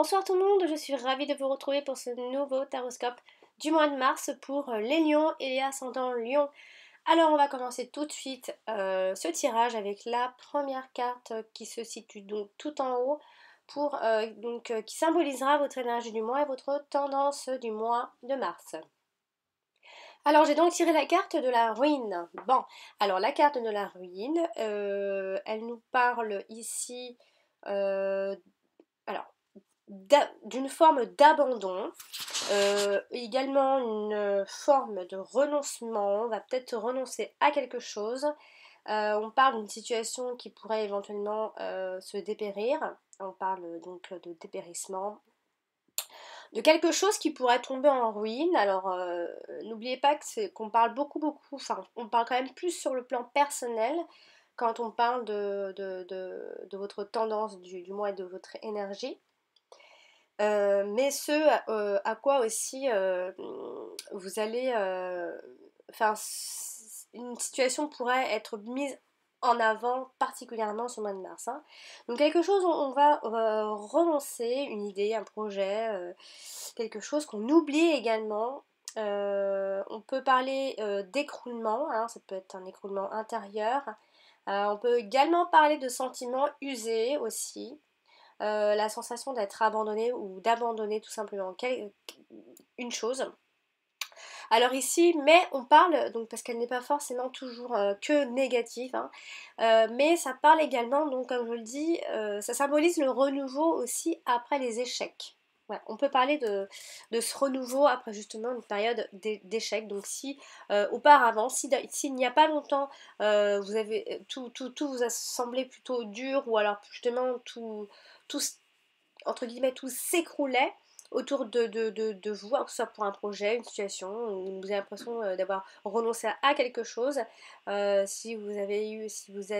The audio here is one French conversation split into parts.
Bonsoir tout le monde, je suis ravie de vous retrouver pour ce nouveau taroscope du mois de mars pour les lions et les ascendants lions. Alors on va commencer tout de suite ce tirage avec la première carte qui se situe donc tout en haut pour qui symbolisera votre énergie du mois et votre tendance du mois de mars. Alors j'ai donc tiré la carte de la ruine. Bon, alors la carte de la ruine, elle nous parle ici euh, alors d'une forme d'abandon, également une forme de renoncement. On va peut-être renoncer à quelque chose. On parle d'une situation qui pourrait éventuellement se dépérir. On parle donc de dépérissement, de quelque chose qui pourrait tomber en ruine. Alors n'oubliez pas qu'on parle beaucoup, enfin on parle quand même plus sur le plan personnel quand on parle de votre tendance du mois et de votre énergie. Mais ce à quoi aussi vous allez, enfin, une situation pourrait être mise en avant particulièrement ce mois de mars, hein. Donc quelque chose, on va renoncer, une idée, un projet, quelque chose qu'on oublie également. On peut parler d'écroulement, hein, ça peut être un écroulement intérieur. On peut également parler de sentiments usés aussi. La sensation d'être abandonné ou d'abandonner tout simplement une chose. Alors ici, mais on parle, donc parce qu'elle n'est pas forcément toujours que négative, hein, mais ça parle également, donc comme je le dis, ça symbolise le renouveau aussi après les échecs. Ouais, on peut parler de ce renouveau après justement une période d'échec. Donc si auparavant, s'il n'y a pas longtemps, vous avez tout vous a semblé plutôt dur, ou alors justement tout entre guillemets, tout s'écroulait autour de vous, que ce soit pour un projet, une situation, où vous avez l'impression d'avoir renoncé à quelque chose. Si vous avez eu, si vous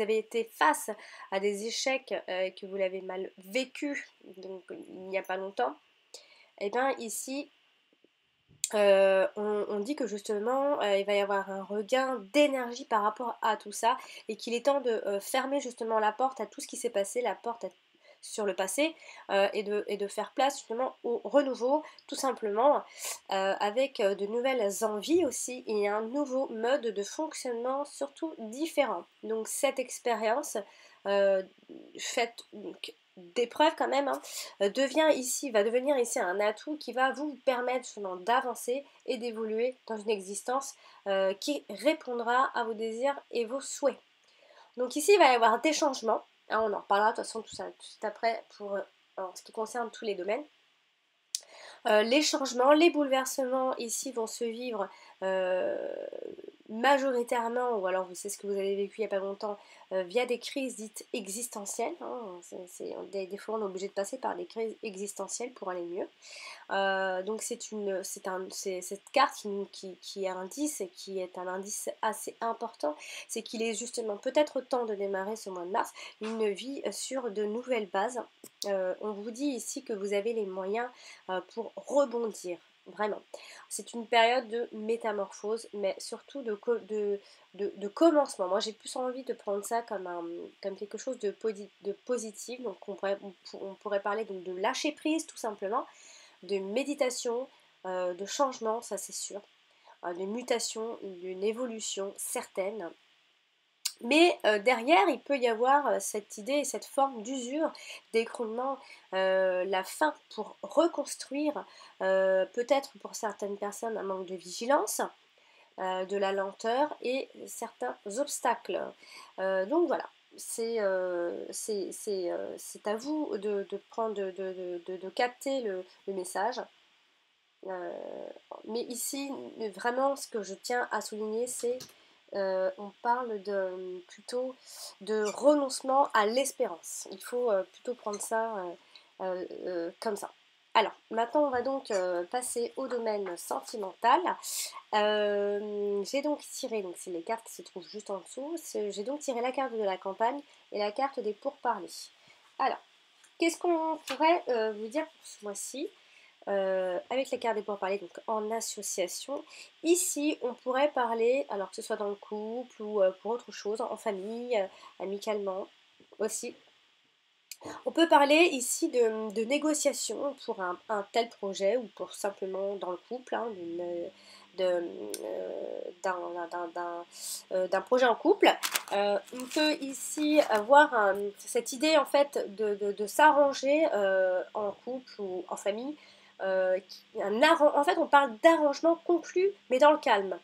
avez été face à des échecs et que vous l'avez mal vécu, donc il n'y a pas longtemps, et bien ici, on dit que justement il va y avoir un regain d'énergie par rapport à tout ça, et qu'il est temps de fermer justement la porte à tout ce qui s'est passé, la porte sur le passé, et de faire place justement au renouveau, tout simplement, avec de nouvelles envies aussi et un nouveau mode de fonctionnement surtout différent. Donc cette expérience faite donc d'épreuves quand même, hein, va devenir ici un atout qui va vous permettre justement d'avancer et d'évoluer dans une existence qui répondra à vos désirs et vos souhaits. Donc ici, il va y avoir des changements, hein, on en reparlera de toute façon tout ça tout de suite après en ce qui concerne tous les domaines. Les changements, les bouleversements ici vont se vivre majoritairement, ou alors c'est ce que vous avez vécu il n'y a pas longtemps, via des crises dites existentielles, hein. Des fois on est obligé de passer par des crises existentielles pour aller mieux. Donc cette carte qui indice, et qui est un indice assez important, c'est qu'il est justement peut-être temps de démarrer ce mois de mars une vie sur de nouvelles bases. On vous dit ici que vous avez les moyens pour rebondir. Vraiment. C'est une période de métamorphose, mais surtout de commencement. Moi, j'ai plus envie de prendre ça comme quelque chose de positif. Donc, on pourrait parler donc de lâcher prise, tout simplement, de méditation, de changement, ça c'est sûr, de mutation, d'une évolution certaine. Mais derrière, il peut y avoir cette idée et cette forme d'usure, d'écroulement, la fin pour reconstruire, peut-être pour certaines personnes un manque de vigilance, de la lenteur et certains obstacles. Donc voilà, c'est à vous de prendre, de capter le message. Euh, mais ici, vraiment, ce que je tiens à souligner, c'est on parle plutôt de renoncement à l'espérance. Il faut plutôt prendre ça comme ça. Alors, maintenant, on va donc passer au domaine sentimental. J'ai donc tiré, donc c'est les cartes qui se trouvent juste en dessous, j'ai donc tiré la carte de la campagne et la carte des pourparlers. Alors, qu'est-ce qu'on pourrait vous dire pour ce mois-ci avec la carte des pourparlers, donc en association? Ici, on pourrait parler, alors que ce soit dans le couple ou pour autre chose, en famille, amicalement aussi, On peut parler ici de négociation pour un tel projet ou pour simplement dans le couple, hein, d'un projet en couple. On peut ici avoir cette idée en fait de s'arranger en couple ou en famille. En fait, on parle d'arrangement conclu, mais dans le calme.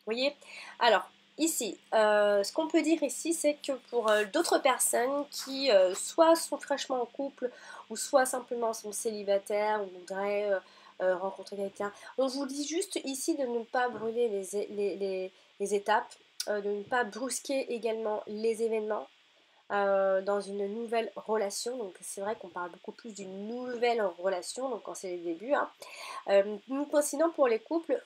Vous voyez? Alors, ici, ce qu'on peut dire ici, c'est que pour d'autres personnes qui soit sont fraîchement en couple, ou soit simplement sont célibataires, ou voudraient rencontrer quelqu'un, on vous dit juste ici de ne pas brûler les étapes, de ne pas brusquer également les événements dans une nouvelle relation. Donc c'est vrai qu'on parle beaucoup plus d'une nouvelle relation, donc quand c'est les débuts, hein. Sinon, pour les couples,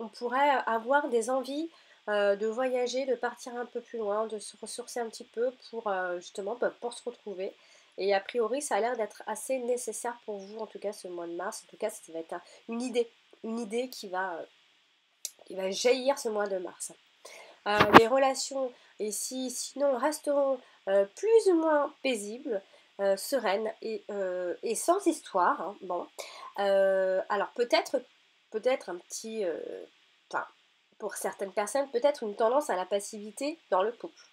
on pourrait avoir des envies de voyager, de partir un peu plus loin, de se ressourcer un petit peu pour justement pour se retrouver. Et a priori, ça a l'air d'être assez nécessaire pour vous, en tout cas ce mois de mars. En tout cas, ça va être une idée qui va jaillir ce mois de mars. Les relations ici, sinon, resteront plus ou moins paisibles, sereines et sans histoire, hein. Bon, alors peut-être un petit, enfin, pour certaines personnes, peut-être une tendance à la passivité dans le couple.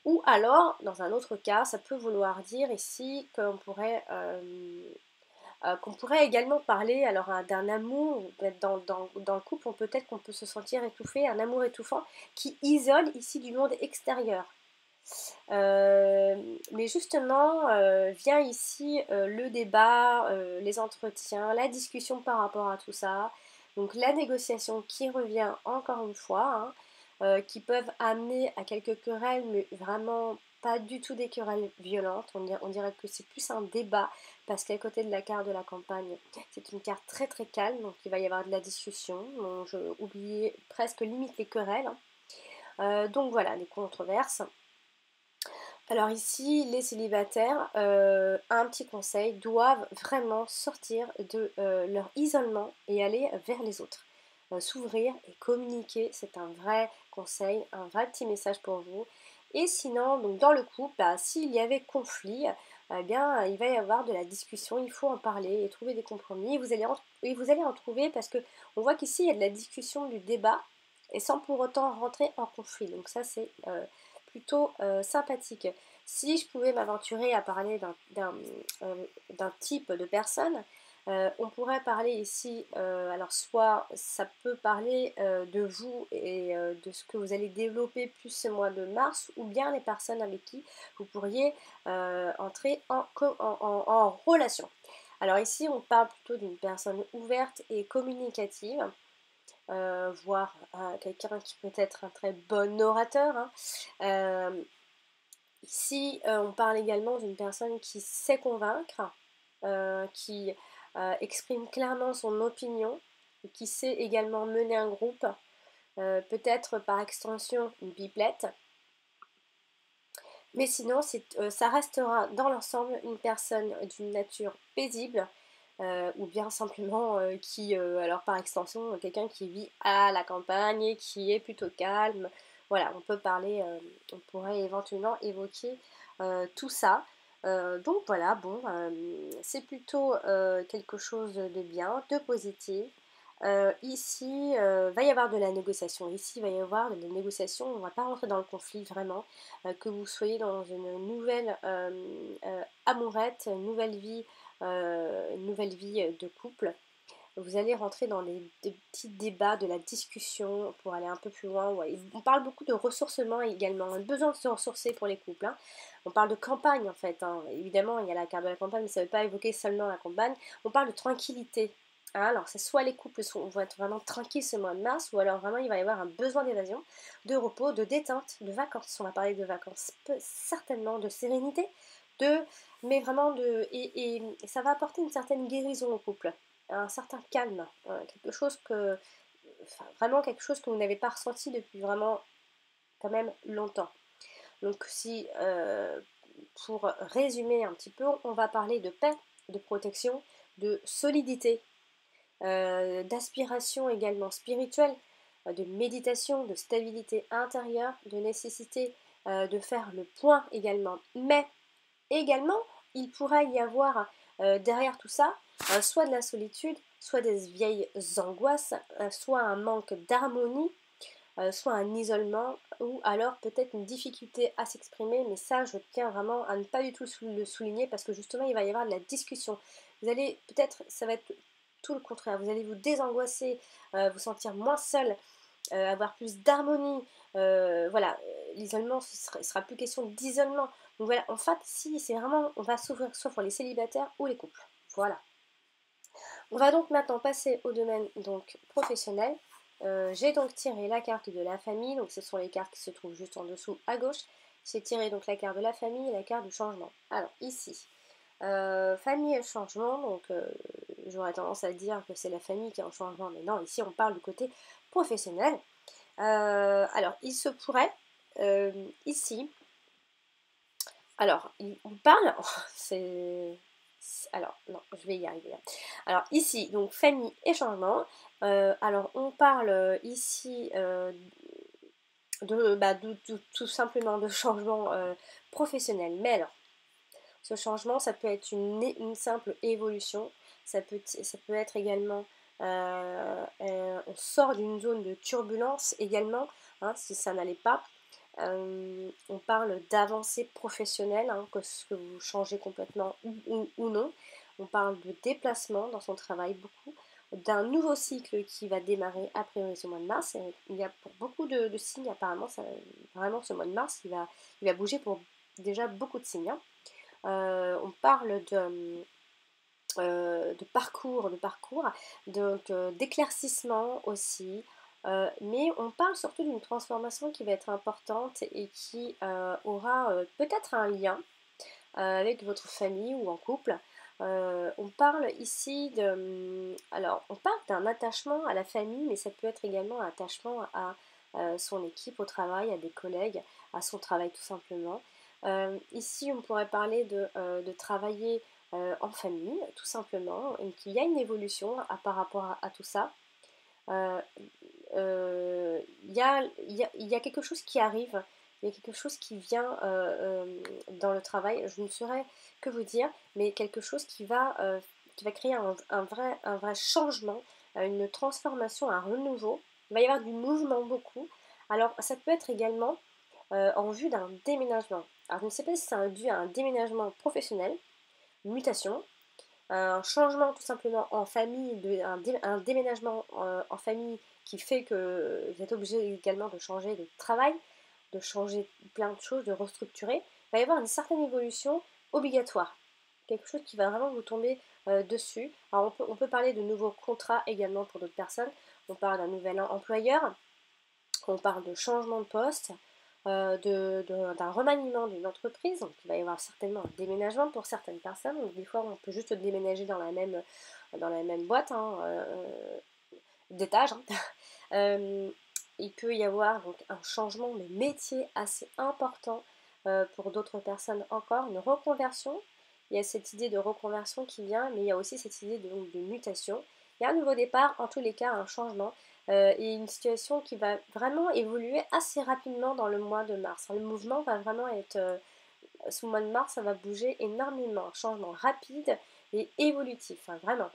Ou alors, dans un autre cas, ça peut vouloir dire ici qu'on pourrait également parler alors d'un amour, dans le couple, peut-être qu'on peut se sentir étouffé, un amour étouffant qui isole ici du monde extérieur. Mais justement, vient ici le débat, les entretiens, la discussion par rapport à tout ça. Donc la négociation qui revient encore une fois, hein, qui peuvent amener à quelques querelles, mais vraiment pas du tout des querelles violentes. On dirait que c'est plus un débat, parce qu'à côté de la carte de la campagne, c'est une carte très très calme, donc il va y avoir de la discussion. Donc, je oubliais presque limite les querelles, hein. Donc voilà, les controverses. Alors ici, les célibataires, un petit conseil, doivent vraiment sortir de leur isolement et aller vers les autres. S'ouvrir et communiquer, c'est un vrai conseil, un vrai petit message pour vous. Et sinon, donc dans le couple, bah, s'il y avait conflit, eh bien, il va y avoir de la discussion, il faut en parler et trouver des compromis. Vous allez en trouver parce que on voit qu'ici, il y a de la discussion, du débat, et sans pour autant rentrer en conflit. Donc ça, c'est plutôt sympathique. Si je pouvais m'aventurer à parler d'un type de personne, on pourrait parler ici, alors soit ça peut parler de vous et de ce que vous allez développer plus ce mois de mars, ou bien les personnes avec qui vous pourriez entrer en relation. Alors ici, on parle plutôt d'une personne ouverte et communicative, voire quelqu'un qui peut être un très bon orateur, hein. Ici, on parle également d'une personne qui sait convaincre, qui exprime clairement son opinion, et qui sait également mener un groupe, peut-être par extension une pipelette. Mais sinon, ça restera dans l'ensemble une personne d'une nature paisible, ou bien simplement alors par extension, quelqu'un qui vit à la campagne et qui est plutôt calme. Voilà, on pourrait éventuellement évoquer tout ça. Donc voilà, bon, c'est plutôt quelque chose de bien, de positif. Ici, va y avoir de la négociation. Ici, il va y avoir de la négociation. On ne va pas rentrer dans le conflit vraiment. Que vous soyez dans une nouvelle amourette, une nouvelle vie de couple. Vous allez rentrer dans des petits débats, de la discussion pour aller un peu plus loin. Ouais. On parle beaucoup de ressourcement également, le besoin de se ressourcer pour les couples, hein. On parle de campagne en fait, hein. Évidemment, il y a la carte de la campagne, mais ça ne veut pas évoquer seulement la campagne. On parle de tranquillité, hein. Alors, c'est soit les couples vont être vraiment tranquilles ce mois de mars, ou alors vraiment il va y avoir un besoin d'évasion, de repos, de détente, de vacances. On va parler de vacances, certainement de sérénité, mais vraiment et ça va apporter une certaine guérison au couple, un certain calme, vraiment quelque chose que vous n'avez pas ressenti depuis vraiment quand même longtemps. Donc si, pour résumer un petit peu, on va parler de paix, de protection, de solidité, d'aspiration également spirituelle, de méditation, de stabilité intérieure, de nécessité de faire le point également. Mais Également, il pourrait y avoir derrière tout ça soit de la solitude, soit des vieilles angoisses, soit un manque d'harmonie, soit un isolement, ou alors peut-être une difficulté à s'exprimer, mais ça je tiens vraiment à ne pas du tout le souligner parce que justement il va y avoir de la discussion. Vous allez peut-être, ça va être tout le contraire, vous allez vous désangoisser, vous sentir moins seul, avoir plus d'harmonie, voilà, l'isolement, sera plus question d'isolement. Donc voilà, en fait, si c'est vraiment, on va s'ouvrir soit pour les célibataires ou les couples. Voilà. On va donc maintenant passer au domaine donc professionnel. J'ai donc tiré la carte de la famille, donc ce sont les cartes qui se trouvent juste en dessous à gauche. J'ai tiré donc la carte de la famille et la carte du changement. Alors ici, famille et changement, donc j'aurais tendance à dire que c'est la famille qui est en changement, mais non, ici on parle du côté professionnel. Alors il se pourrait, ici, alors on parle, c'est alors, non, je vais y arriver. Alors, ici, donc, famille et changement. Alors, on parle ici tout simplement de changement professionnel. Mais alors, ce changement, ça peut être une simple évolution. Ça peut être également, on sort d'une zone de turbulence également, hein, si ça n'allait pas. On parle d'avancée professionnelle, hein, que vous changez complètement ou non. On parle de déplacement dans son travail beaucoup, d'un nouveau cycle qui va démarrer a priori ce mois de mars. Et il y a pour beaucoup de signes apparemment, vraiment ce mois de mars, il va bouger pour déjà beaucoup de signes, hein. On parle de parcours, donc d'éclaircissement aussi, mais on parle surtout d'une transformation qui va être importante et qui aura peut-être un lien avec votre famille ou en couple. On parle ici alors, on parle d'un attachement à la famille, mais ça peut être également un attachement à son équipe au travail, à des collègues, à son travail tout simplement. Ici, on pourrait parler de travailler en famille, tout simplement, et qu'il y a une évolution par rapport à tout ça. Euh, il y a quelque chose qui arrive, il y a quelque chose qui vient dans le travail, je ne saurais que vous dire, mais quelque chose qui va créer un vrai changement, une transformation, un renouveau. Il va y avoir du mouvement beaucoup. Alors, ça peut être également en vue d'un déménagement. Alors, je ne sais pas si c'est dû à un déménagement professionnel, une mutation, un changement tout simplement en famille, un déménagement en famille qui fait que vous êtes obligé également de changer de travail, de changer plein de choses, de restructurer. Il va y avoir une certaine évolution obligatoire, quelque chose qui va vraiment vous tomber dessus. Alors on peut parler de nouveaux contrats également pour d'autres personnes, on parle d'un nouvel employeur, on parle de changement de poste, d'un remaniement d'une entreprise, donc il va y avoir certainement un déménagement pour certaines personnes, donc des fois on peut juste déménager dans la même boîte, hein, d'étage, hein. Euh, il peut y avoir donc un changement de métier assez important pour d'autres personnes encore, une reconversion. Il y a cette idée de reconversion qui vient, mais il y a aussi cette idée de mutation. Il y a un nouveau départ, en tous les cas un changement, et une situation qui va vraiment évoluer assez rapidement dans le mois de mars. Le mouvement va vraiment être, ce mois de mars, ça va bouger énormément, un changement rapide et évolutif, hein, vraiment.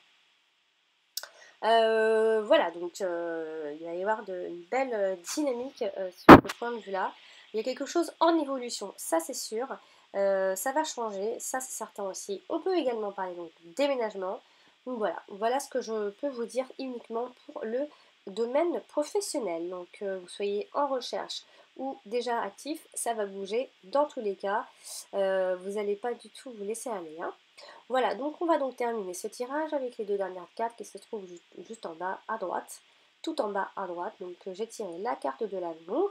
Voilà, donc il va y avoir une belle dynamique sur ce point de vue-là. Il y a quelque chose en évolution, ça c'est sûr. Ça va changer, ça c'est certain aussi. On peut également parler donc de déménagement. Donc voilà ce que je peux vous dire uniquement pour le domaine professionnel. Donc vous soyez en recherche ou déjà actif, ça va bouger dans tous les cas. Vous n'allez pas du tout vous laisser aller, hein. Voilà, donc on va donc terminer ce tirage avec les deux dernières cartes qui se trouvent juste en bas à droite, tout en bas à droite. Donc j'ai tiré la carte de l'amour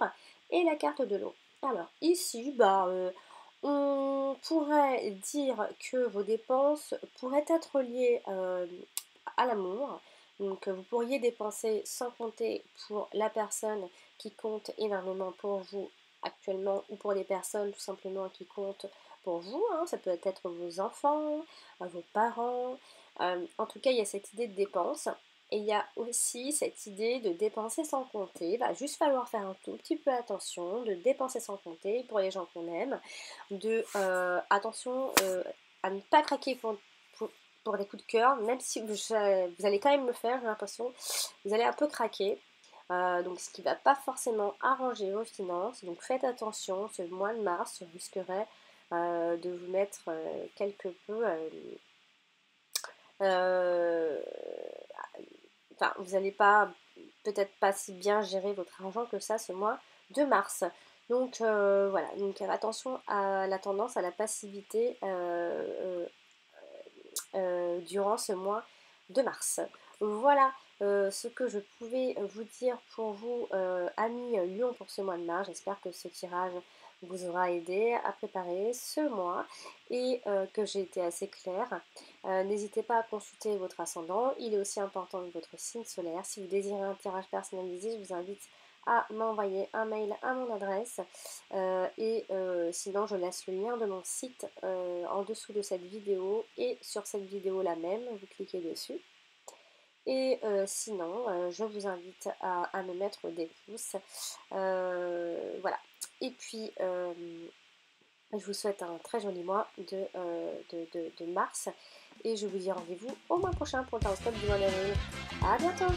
et la carte de l'eau. Alors ici, on pourrait dire que vos dépenses pourraient être liées à l'amour. Donc vous pourriez dépenser sans compter pour la personne qui compte énormément pour vous actuellement ou pour les personnes tout simplement qui comptent pour vous, hein. Ça peut être vos enfants, vos parents. En tout cas, il y a cette idée de dépense. Et il y a aussi cette idée de dépenser sans compter. Il va juste falloir faire un tout petit peu attention, de dépenser sans compter pour les gens qu'on aime, de attention à ne pas craquer pour des coups de cœur, même si vous allez quand même le faire, j'ai l'impression, vous allez un peu craquer. Donc ce qui ne va pas forcément arranger vos finances. Donc faites attention, ce mois de mars risquerait de vous mettre quelque peu... enfin, vous n'allez pas, peut-être pas si bien gérer votre argent que ça ce mois de mars. Donc voilà, donc attention à la tendance à la passivité durant ce mois de mars. Voilà ce que je pouvais vous dire pour vous, amis Lion, pour ce mois de mars. J'espère que ce tirage vous aura aidé à préparer ce mois et que j'ai été assez claire. N'hésitez pas à consulter votre ascendant. Il est aussi important que votre signe solaire. Si vous désirez un tirage personnalisé, je vous invite à m'envoyer un mail à mon adresse sinon je laisse le lien de mon site en dessous de cette vidéo et sur cette vidéo là même, vous cliquez dessus. Et sinon, je vous invite à me mettre des pouces. Voilà. Et puis, je vous souhaite un très joli mois de mars. Et je vous dis rendez-vous au mois prochain pour le horoscope du mois d'avril. À bientôt!